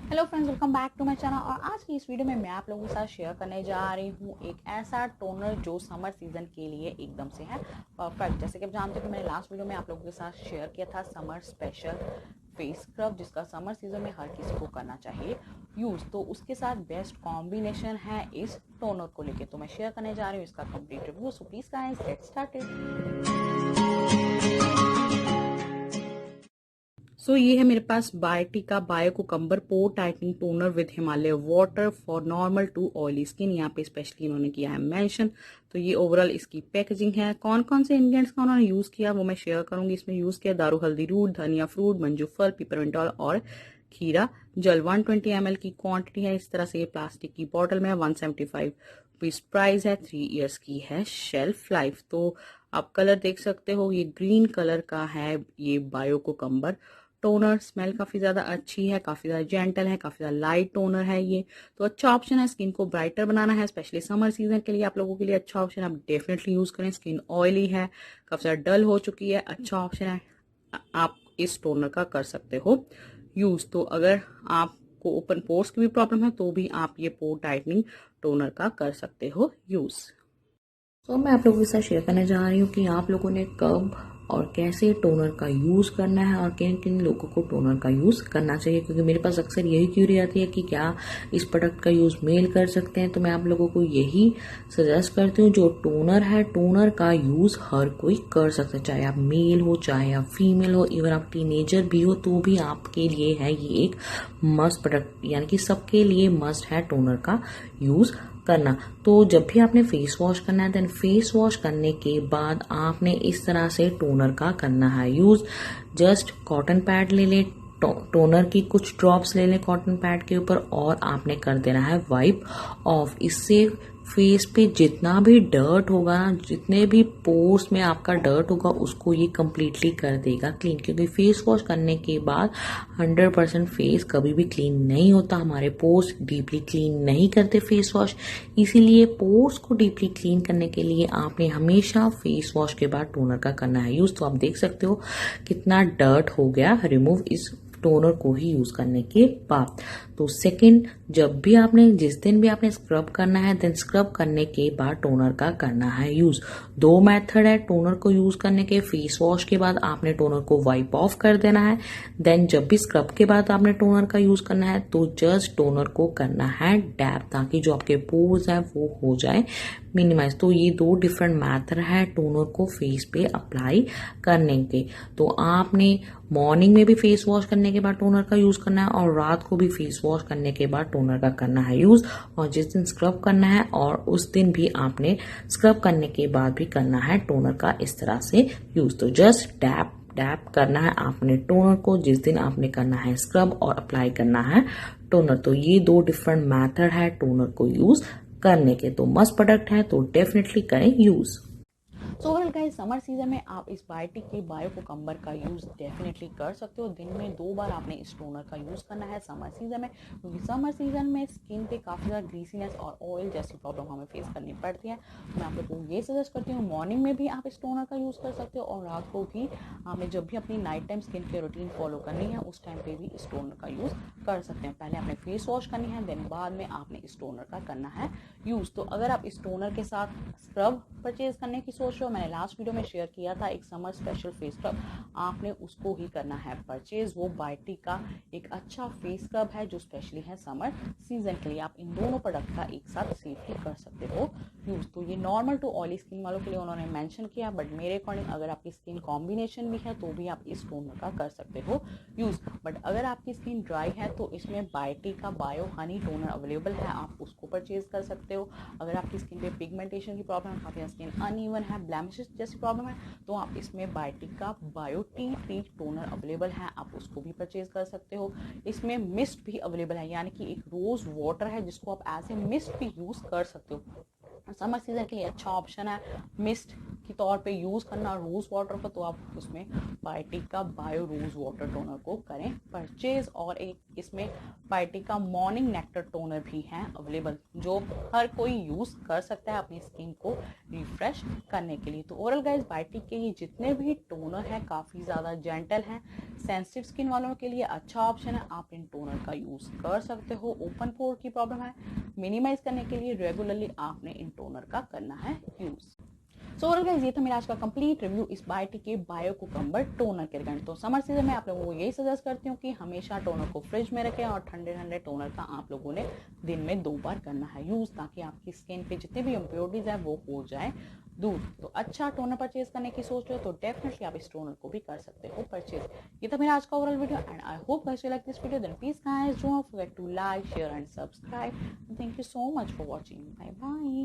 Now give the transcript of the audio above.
Hello friends, welcome back to my channel. और आज की इस वीडियो में मैं आप लोगों के साथ शेयर करने जा रही हूँ एक ऐसा टोनर जो समर सीजन के लिए एकदम से है परफेक्ट। जैसे कि आप जानते हो कि मैंने लास्ट वीडियो में आप लोगों के साथ शेयर किया था समर स्पेशल फेस स्क्रब, जिसका समर सीजन में हर किसी को करना चाहिए यूज़। तो उसके साथ बेस्ट कॉम्बिनेशन है इस टोनर को लेके, तो मैं शेयर करने जा रही हूँ इसका complete review. So please guys let's start. ये है मेरे पास Biotique bio cucumber pore tightening toner with Himalaya water for normal to oily skin. यहाँ पे स्पेशली इन्होंने किया है मेंशन। तो ये ओवरऑल इसकी पैकेजिंग है। कौन कौन से इंग्रेडिएंट्स का उन्होंने यूज किया वो मैं शेयर करूंगी। इसमें यूज किया दारू हल्दी रूट, धनिया फ्रूट, मंजू फल, पिपरमेंटॉल और खीरा जल। 120 ml की क्वांटिटी है। इस तरह से ये प्लास्टिक की बॉटल में 175 रुपीज प्राइस है। 3 इयर्स की है शेल्फ लाइफ। तो आप कलर देख सकते हो, ये ग्रीन कलर का है ये बायो कुकम्बर टोनर। स्मेल काफी ज्यादा अच्छी है, काफी ज्यादा जेंटल है, काफी ज्यादा लाइट टोनर है ये। तो अच्छा ऑप्शन है, स्किन को ब्राइटर बनाना है स्पेशली समर सीजन के लिए आप लोगों के लिए अच्छा ऑप्शन है। आप डेफिनेटली यूज करें। स्किन ऑयली है, काफी ज्यादा डल हो चुकी है, अच्छा ऑप्शन है, आप इस टोनर का कर सकते हो यूज। तो अगर आपको ओपन पोर्स की भी प्रॉब्लम है तो भी आप ये पोर टाइटनिंग टोनर का कर सकते हो यूज। तो मैं आप लोगों के साथ शेयर करने जा रही हूँ कि आप लोगों ने कब और कैसे टोनर का यूज़ करना है और किन किन लोगों को टोनर का यूज़ करना चाहिए, क्योंकि मेरे पास अक्सर यही क्यूरी आती है कि क्या इस प्रोडक्ट का यूज़ मेल कर सकते हैं। तो मैं आप लोगों को यही सजेस्ट करती हूँ, जो टोनर है टोनर का यूज़ हर कोई कर सकता है, चाहे आप मेल हो चाहे आप फीमेल हो, इवन आप टीनेजर भी हो तो भी आपके लिए है ये एक मस्ट प्रोडक्ट, यानी कि सबके लिए मस्ट है टोनर का यूज़ करना। तो जब भी आपने फेस वॉश करना है, देन फेस वॉश करने के बाद आपने इस तरह से टोनर का करना है यूज। जस्ट कॉटन पैड ले लें, टोनर की कुछ ड्रॉप्स ले लें कॉटन पैड के ऊपर और आपने कर देना है वाइप ऑफ। इससे फेस पे जितना भी डर्ट होगा, जितने भी पोर्स में आपका डर्ट होगा, उसको ये कंप्लीटली कर देगा क्लीन। क्योंकि फेस वॉश करने के बाद 100% फेस कभी भी क्लीन नहीं होता, हमारे पोर्स डीपली क्लीन नहीं करते फेस वॉश। इसीलिए पोर्स को डीपली क्लीन करने के लिए आपने हमेशा फेस वॉश के बाद टोनर का करना है यूज। तो आप देख सकते हो कितना डर्ट हो गया रिमूव इस टोनर को ही यूज करने के बाद। तो सेकंड, जब भी आपने जिस दिन भी आपने स्क्रब करना है, देन स्क्रब करने के बाद टोनर का करना है यूज। दो मेथड है टोनर को यूज करने के। फेस वॉश के बाद आपने टोनर को वाइप ऑफ कर देना है, देन जब भी स्क्रब के बाद आपने टोनर का यूज करना है तो जस्ट टोनर को करना है डैब, ताकि जो आपके पोर्स है वो हो जाए मिनिमाइज। तो ये दो डिफरेंट मेथड है टोनर को फेस पे अप्लाई करने के। तो आपने मॉर्निंग में भी फेस वॉश करने के बाद टोनर का यूज करना है और रात को भी फेस वॉश करने के बाद टोनर का करना है यूज। और जिस दिन स्क्रब करना है और उस दिन भी आपने स्क्रब करने के बाद भी करना है टोनर का इस तरह से यूज। तो जस्ट डैप डैप करना है आपने टोनर को जिस दिन आपने करना है स्क्रब, और अप्लाई करना है टोनर। तो ये दो डिफरेंट मेथड है टोनर को यूज करने के। तो मस्त प्रोडक्ट है, तो डेफिनेटली करें use. So overall guys, summer season में आप इस बायोटिक के बायो कुकम्बर का यूज़ डेफिनेटली कर सकते हो। दिन में 2 बार आपने इस टोनर का यूज़ करना है समर सीजन में, क्योंकि समर सीजन में स्किन पे काफ़ी ज़्यादा ग्रीसीनेस और ऑयल जैसी प्रॉब्लम हमें फेस करनी पड़ती है। मैं आप लोगों को ये सजेस्ट करती हूँ, मॉर्निंग में भी आप इस टोनर का यूज़ कर सकते हो और रात को भी हमें जब भी अपनी night time skin care routine follow करनी है उस टाइम पे भी इस टोनर का यूज़ कर सकते हैं। पहले आपने फेस वॉश करनी है, देन बाद में आपने इस टोनर का करना है यूज़। तो अगर आप इस टोनर के साथ स्क्रब परचेज करने की सोच रहे हो, मैंने लास्ट वीडियो में शेयर किया था एक समर स्पेशल फेस स्क्रब, आपने उसको ही करना है परचेज। वो बायोटिक का एक अच्छा फेस स्क्रब है जो स्पेशली है समर सीजन के लिए। आप इन दोनों प्रोडक्ट का एक साथ सेफली कर सकते हो यूज। तो ये नॉर्मल टू ऑयली स्किन वालों के लिए उन्होंने मेंशन किया, बट मेरे अकॉर्डिंग अगर आपकी स्किन कॉम्बिनेशन भी है तो भी आप इस टोनर का कर सकते हो यूज। बट अगर आपकी स्किन ड्राई है तो इसमें बायोटिक का बायो हनी टोनर अवेलेबल है, आप उसको परचेज कर सकते हो। अगर आपकी स्किन पे पिगमेंटेशन की प्रॉब्लम है, काफ़ी स्किन अनइवन है, ब्लैमिशेस जैसी प्रॉब्लम है, तो आप इसमें बायोटिक का bio tea tree toner available है, आप उसको भी परचेज कर सकते हो। इसमें मिस्ट भी अवेलेबल है, यानी कि एक रोज वाटर है जिसको आप एज ए मिस्ट भी यूज कर सकते हो। समर सीजन के लिए अच्छा ऑप्शन है मिस्ट के तौर पे यूज़ करना रोज़ वाटर को, तो आप उसमें बायोटिक का बायो रोज़ वाटर टोनर को करें परचेज। और एक इसमें बायोटिक का मॉर्निंग नेक्टर टोनर भी है अवेलेबल, जो हर कोई यूज़ कर सकता है अपनी स्किन को रिफ्रेश करने के लिए। तो ओवरऑल गाइस बायोटिक के ये जितने भी टोनर हैं काफ़ी ज़्यादा जेंटल हैं, सेंसिटिव स्किन वालों के लिए अच्छा ऑप्शन है, आप इन टोनर का यूज़ कर सकते हो। ओपन पोर की प्रॉब्लम है मिनिमाइज करने के लिए रेगुलरली आपने इन टोनर का करना है यूज़। सो ओवरऑल गाइस ये था मेरा आज का कंप्लीट रिव्यू इस बायोटिक के बायो कुकम्बर टोनर के रिगार्डिंग। तो समर सीजन में आप लोगों को यही सजेस्ट करती हूँ कि हमेशा टोनर को फ्रिज में रखें और ठंडे ठंडे टोनर का आप लोगों ने दिन में 2 बार करना है यूज़, ताकि आपकी स्किन पे जितने भी इम्प्योरिटीज है वो हो जाए दूर। तो अच्छा टोनर परचेज करने की सोच रहे हो तो डेफिनेटली आप इस टोनर को भी कर सकते हो परचेज। ये था मेरा आज का overall video and I hope guys you like this video. Then please guys don't forget to like share and subscribe. Thank you so much for watching. Bye bye.